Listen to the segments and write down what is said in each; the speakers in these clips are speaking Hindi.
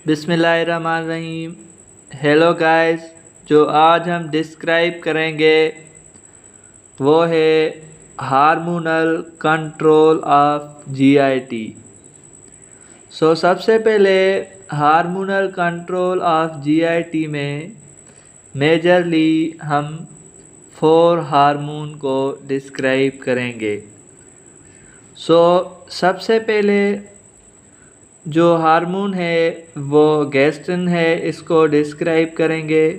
बिस्मिल्लाहिर्रहमानिर्रहीम। हेलो गाइस, जो आज हम डिस्क्राइब करेंगे वो है हार्मोनल कंट्रोल ऑफ जीआईटी। सबसे पहले हार्मोनल कंट्रोल ऑफ जीआईटी में मेजरली हम 4 हार्मोन को डिस्क्राइब करेंगे। सबसे पहले जो हार्मोन है वो गैस्ट्रिन है, इसको डिस्क्राइब करेंगे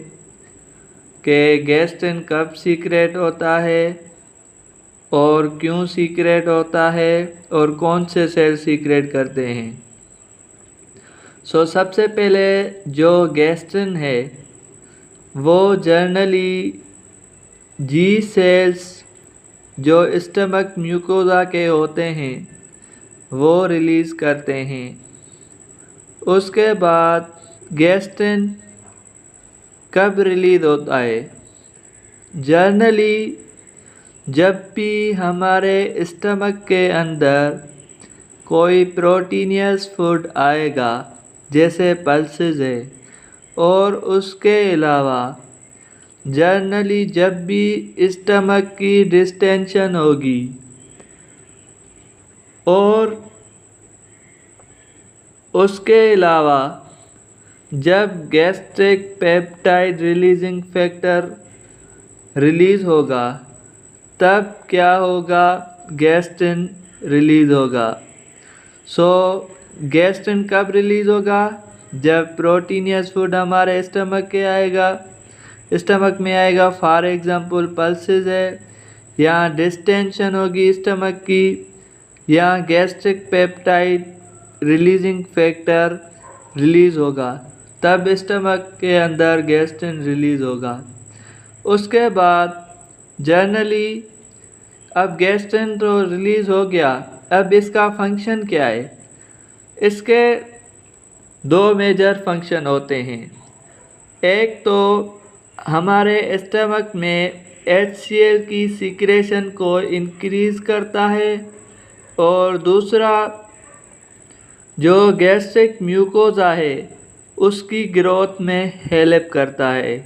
कि गैस्ट्रिन कब सीक्रेट होता है और क्यों सीक्रेट होता है और कौन से सेल सीक्रेट करते हैं। सबसे पहले जो गैस्ट्रिन है वो जनरली जी सेल्स जो स्टमक म्यूकोजा के होते हैं वो रिलीज़ करते हैं। उसके बाद गैस्ट्रिन कब रिलीज होता है? जनरली जब भी हमारे स्टमक के अंदर कोई प्रोटीनियस फूड आएगा जैसे पल्सेस है, और उसके अलावा जनरली जब भी स्टमक की डिस्टेंशन होगी और उसके अलावा जब gastric peptide releasing factor release होगा तब क्या होगा? गैस्ट्रिन रिलीज़ होगा। गैस्ट्रिन कब रिलीज़ होगा? जब प्रोटीनियस फूड हमारे स्टमक में आएगा। फॉर एग्ज़ाम्पल पल्सेस है, यहाँ डिस्टेंशन होगी स्टमक की, यहाँ gastric peptide releasing factor release होगा, तब स्टमक के अंदर गैस्ट्रिन रिलीज़ होगा। उसके बाद जनरली अब गैस्ट्रिन तो रिलीज़ हो गया, अब इसका फंक्शन क्या है? इसके 2 मेजर फंक्शन होते हैं। एक तो हमारे स्टमक में HCl की सीक्रेशन को इंक्रीज़ करता है और दूसरा जो गैस्ट्रिक म्यूकोजा है उसकी ग्रोथ में हेल्प करता है।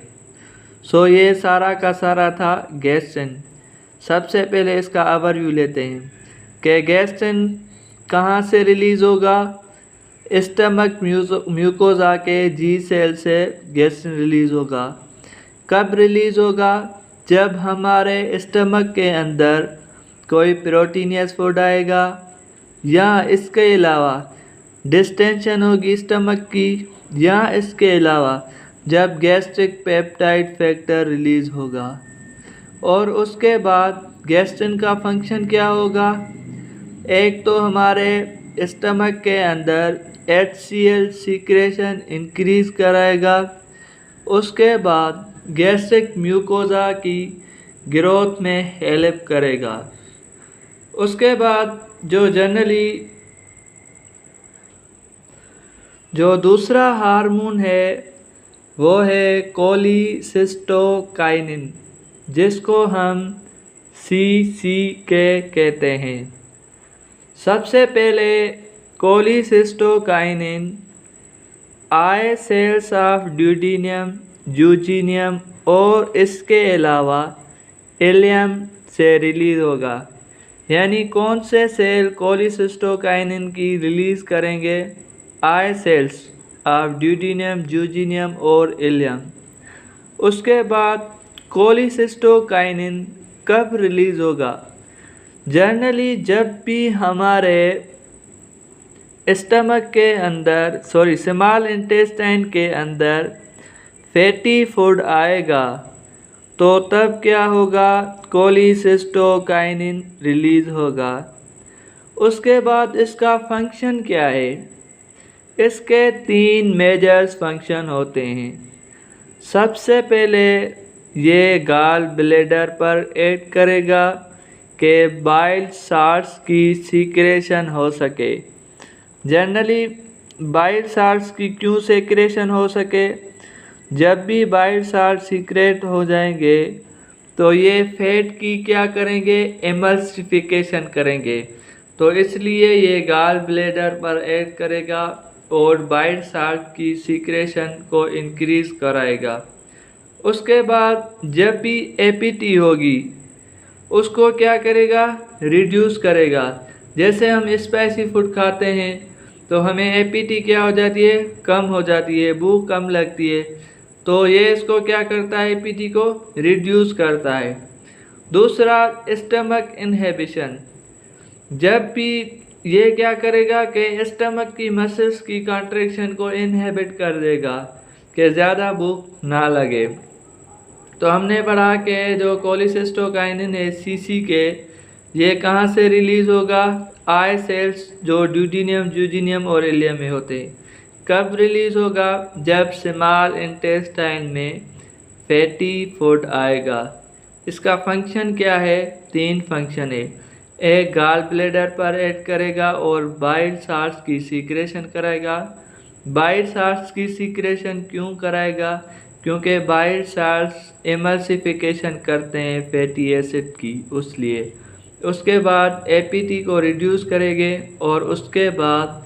ये सारा का सारा था गैस्ट्रिन। सबसे पहले इसका ओवरव्यू लेते हैं कि गैस्ट्रिन कहाँ से रिलीज़ होगा। स्टमक म्यूकोजा के जी सेल से गैस्ट्रिन रिलीज़ होगा। कब रिलीज़ होगा? जब हमारे स्टमक के अंदर कोई प्रोटीनियस फूड आएगा या इसके अलावा डिस्टेंशन होगी स्टमक की, या इसके अलावा जब गैस्ट्रिक पेप्टाइड फैक्टर रिलीज़ होगा। और उसके बाद गैस्ट्रिन का फंक्शन क्या होगा? एक तो हमारे स्टमक के अंदर HCl सीक्रेशन इंक्रीज़ कराएगा। उसके बाद गैस्ट्रिक म्यूकोजा की ग्रोथ में हेल्प करेगा। उसके बाद जो जनरली जो दूसरा हार्मोन है वो है कोलिसिस्टोकाइनिन, जिसको हम CCK कहते हैं। सबसे पहले कोलिसिस्टोकाइनिन आई सेल्स ऑफ ड्यूडेनियम, यूजीनियम और इसके अलावा इलियम से रिलीज़ होगा। यानी कौन से सेल कोलिसिस्टोकाइनिन की रिलीज़ करेंगे? आई सेल्स ऑफ ड्यूडेनियम, यूजीनियम और इलियम। उसके बाद कोलिसिस्टोकाइनिन कब रिलीज़ होगा? जनरली जब भी हमारे स्टमक के अंदर स्मॉल इंटेस्टाइन के अंदर फैटी फूड आएगा तो तब क्या होगा? कोलिसिस्टोकाइनिन रिलीज़ होगा। उसके बाद इसका फंक्शन क्या है? इसके 3 मेजर्स फंक्शन होते हैं। सबसे पहले ये गॉल ब्लैडर पर एक्ट करेगा कि बाइल साल्ट्स की सीक्रेशन हो सके। जनरली बाइल साल्ट्स की क्यों सीक्रेशन हो सके? जब भी बाइल साल्ट सीक्रेट हो जाएंगे तो ये फैट की क्या करेंगे? एमल्सिफिकेशन करेंगे। तो इसलिए ये गॉल ब्लैडर पर एक्ट करेगा और बाइल साल्ट की सीक्रेशन को इंक्रीज कराएगा। उसके बाद जब भी एपीटी होगी उसको क्या करेगा, रिड्यूस करेगा। जैसे हम स्पाइसी फूड खाते हैं तो हमें एपीटी क्या हो जाती है, कम हो जाती है, भूख कम लगती है। तो ये इसको क्या करता है, एपीटी को रिड्यूस करता है। दूसरा स्टमक इनहिबिशन, जब भी ये क्या करेगा कि स्टमक की मसल्स की कॉन्ट्रैक्शन को इनहिबिट कर देगा कि ज़्यादा भूख ना लगे। तो हमने पढ़ा कि जो कोलिसिस्टोकाइनिन है सीसीके, ये कहाँ से रिलीज़ होगा, आई सेल्स जो ड्यूटीनियम, जूजीनियम और इलियम में होते हैं। कब रिलीज़ होगा, जब स्मॉल इंटेस्टाइन में फैटी फूड आएगा। इसका फंक्शन क्या है, 3 फंक्शन है। एक गाल ब्लैडर पर ऐड करेगा और बाइल साल्ट्स की सीक्रेशन कराएगा। बाइल साल्ट्स की सीक्रेशन क्यों कराएगा, क्योंकि बाइल साल्ट्स एमल्सिफिकेशन करते हैं फैटी एसिड की, उसलिए। उसके बाद एपीटी को रिड्यूस करेंगे और उसके बाद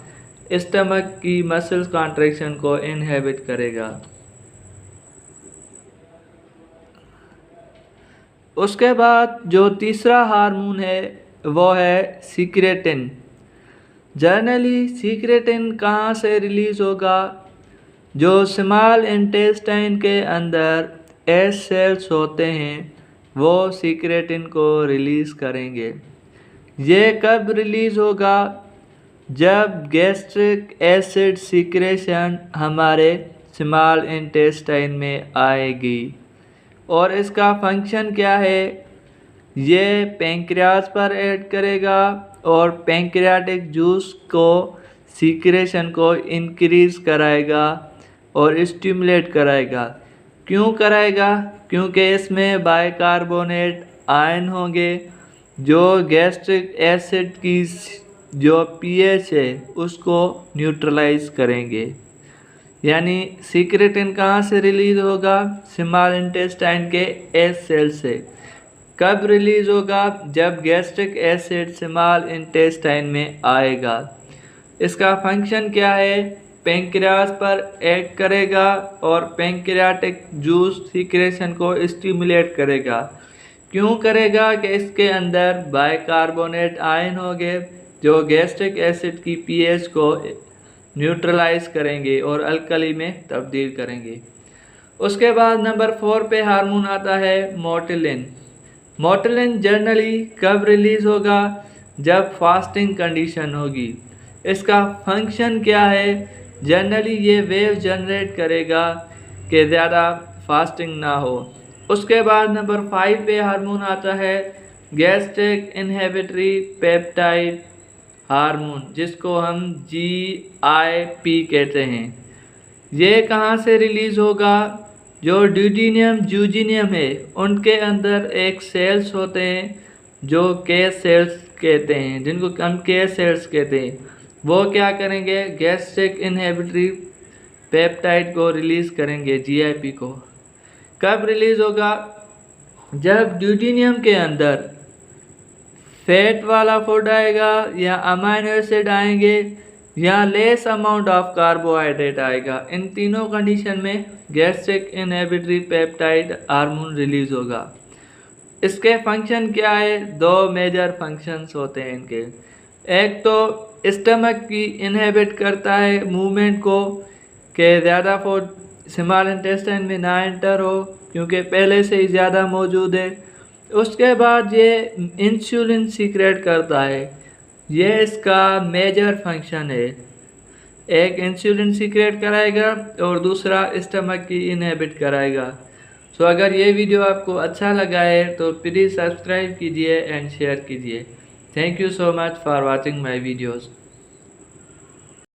स्टमक की मसल्स कॉन्ट्रैक्शन को इनहिबिट करेगा। उसके बाद जो तीसरा हार्मोन है वो है सीक्रेटिन। जनरली सीक्रेटिन कहाँ से रिलीज़ होगा, जो स्मॉल इंटेस्टाइन के अंदर एस सेल्स होते हैं वो सीक्रेटिन को रिलीज़ करेंगे। ये कब रिलीज़ होगा, जब गैस्ट्रिक एसिड सीक्रेशन हमारे स्मॉल इंटेस्टाइन में आएगी। और इसका फंक्शन क्या है, ये पैंक्रियाज पर ऐड करेगा और पैंक्रियाटिक जूस को सीक्रेशन को इंक्रीज़ कराएगा और स्टिमुलेट कराएगा। क्यों कराएगा, क्योंकि इसमें बाइकार्बोनेट आयन होंगे जो गैस्ट्रिक एसिड की जो पीएच है उसको न्यूट्रलाइज करेंगे। यानी सीक्रेटिन कहाँ से रिलीज़ होगा, स्मॉल इंटेस्टाइन के एस सेल से। कब रिलीज़ होगा, जब गैस्ट्रिक एसिड स्मॉल इंटेस्टाइन में आएगा। इसका फंक्शन क्या है, पैंक्रियाज पर ऐड करेगा और पैंक्रियाटिक जूस सीक्रेशन को स्टिमुलेट करेगा। क्यों करेगा, कि इसके अंदर बाइकार्बोनेट आयन होंगे जो गैस्ट्रिक एसिड की पीएच को न्यूट्रलाइज करेंगे और अल्कली में तब्दील करेंगे। उसके बाद नंबर 4 पे हार्मोन आता है मोटिलिन। मोटिलिन जनरली कब रिलीज़ होगा, जब फास्टिंग कंडीशन होगी। इसका फंक्शन क्या है, जनरली ये वेव जनरेट करेगा कि ज़्यादा फास्टिंग ना हो। उसके बाद नंबर 5 पे हार्मोन आता है गैस्ट्रिक इनहिबिटरी पेप्टाइड हार्मोन, जिसको हम GIP कहते हैं। ये कहाँ से रिलीज़ होगा, जो ड्यूटीनियम, जूजीनियम है उनके अंदर एक सेल्स होते हैं जो के सेल्स कहते हैं, जिनको हम के सेल्स कहते हैं। वो क्या करेंगे, गैस्ट्रिक इनहिबिटरी पेप्टाइड को रिलीज़ करेंगे, GIP को। कब रिलीज़ होगा, जब ड्यूटीनियम के अंदर फैट वाला फूड आएगा या अमाइनो एसिड आएंगे या लेस अमाउंट ऑफ कार्बोहाइड्रेट आएगा। इन तीनों कंडीशन में gastric inhibitory peptide hormone release होगा। इसके फंक्शन क्या है, 2 मेजर फंक्शंस होते हैं इनके। एक तो स्टमक की इनहिबिट करता है मूवमेंट को, कि ज़्यादा फूड स्मॉल इंटेस्टाइन में ना एंटर हो क्योंकि पहले से ही ज़्यादा मौजूद है। उसके बाद ये इंसुलिन सीक्रेट करता है, ये इसका मेजर फंक्शन है। एक इंसुलिन सीक्रेट कराएगा और दूसरा स्टमक की इनहिबिट कराएगा। सो अगर ये वीडियो आपको अच्छा लगा है तो प्लीज़ सब्सक्राइब कीजिए एंड शेयर कीजिए। Thank you so much for watching my videos.